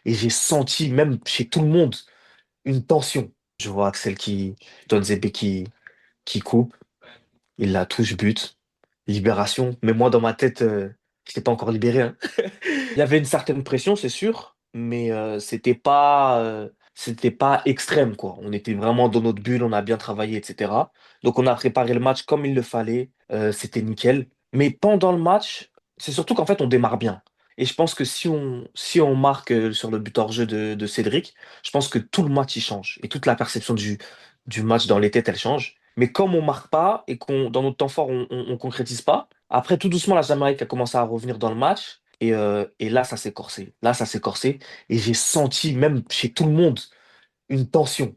et j'ai senti, même chez tout le monde, une tension. Je vois Axel Don Zebe qui coupe, il la touche, but, libération. Mais moi, dans ma tête, je n'étais pas encore libéré, hein. Il y avait une certaine pression, c'est sûr, mais c'était pas extrême, quoi. On était vraiment dans notre bulle, on a bien travaillé, etc. Donc on a préparé le match comme il le fallait, c'était nickel. Mais pendant le match, c'est surtout qu'en fait on démarre bien. Et je pense que si on marque sur le but hors jeu de Cédric, je pense que tout le match il change et toute la perception du match dans les têtes elle change. Mais comme on marque pas et qu'on dans notre temps fort on concrétise pas, après tout doucement la Jamaïque a commencé à revenir dans le match. Et là, ça s'est corsé. Là, ça s'est corsé. Et j'ai senti, même chez tout le monde, une tension.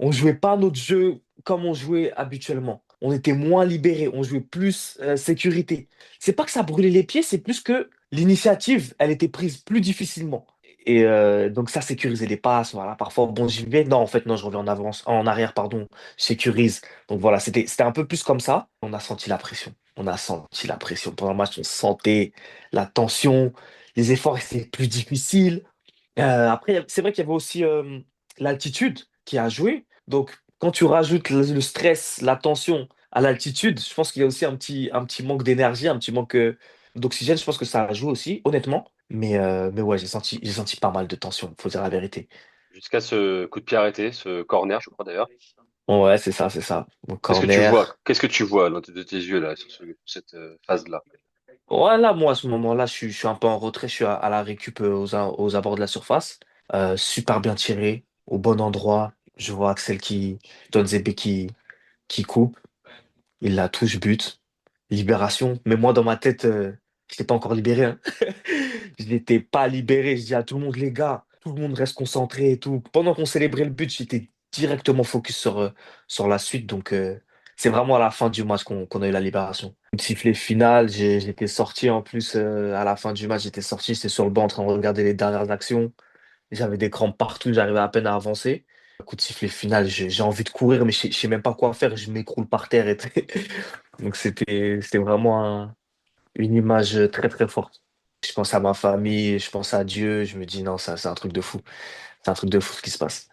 On jouait pas notre jeu comme on jouait habituellement. On était moins libérés. On jouait plus sécurité. C'est pas que ça brûlait les pieds, c'est plus que l'initiative, elle était prise plus difficilement. Et donc ça sécurisait les passes. Voilà. Parfois, bon, j'y vais. Non, en fait, non, je reviens en avance, en arrière, pardon. Je sécurise. Donc voilà, c'était un peu plus comme ça. On a senti la pression. On a senti la pression. Pendant le match, on sentait la tension. Les efforts étaient plus difficiles. Après, c'est vrai qu'il y avait aussi l'altitude qui a joué. Donc, quand tu rajoutes le stress, la tension à l'altitude, je pense qu'il y a aussi un petit manque d'énergie, un petit manque d'oxygène. Je pense que ça a joué aussi, honnêtement. Mais ouais, j'ai senti pas mal de tension, faut dire la vérité. Jusqu'à ce coup de pied arrêté, ce corner, je crois d'ailleurs. Ouais, c'est ça, c'est ça. Mon corner. Qu'est-ce que tu vois de tes yeux là sur cette phase-là? Ouais, là, moi, à ce moment-là, je suis un peu en retrait. Je suis à la récup aux abords de la surface. Super bien tiré, au bon endroit. Je vois Axel Don Zebe qui coupe. Il la touche, but, libération. Mais moi, dans ma tête, je n'étais pas encore libéré, hein. Je n'étais pas libéré. Je dis à tout le monde, les gars, tout le monde reste concentré et tout. Pendant qu'on célébrait le but, j'étais directement focus sur la suite. Donc, c'est vraiment à la fin du match qu'on a eu la libération. Le sifflet final, j'étais sorti en plus à la fin du match. J'étais sorti, j'étais sur le banc en train de regarder les dernières actions. J'avais des crampes partout, j'arrivais à peine à avancer. Coup de sifflet final, j'ai envie de courir, mais je sais même pas quoi faire. Je m'écroule par terre. Donc c'était vraiment une image très très forte. Je pense à ma famille, je pense à Dieu. Je me dis non, ça c'est un truc de fou. C'est un truc de fou ce qui se passe.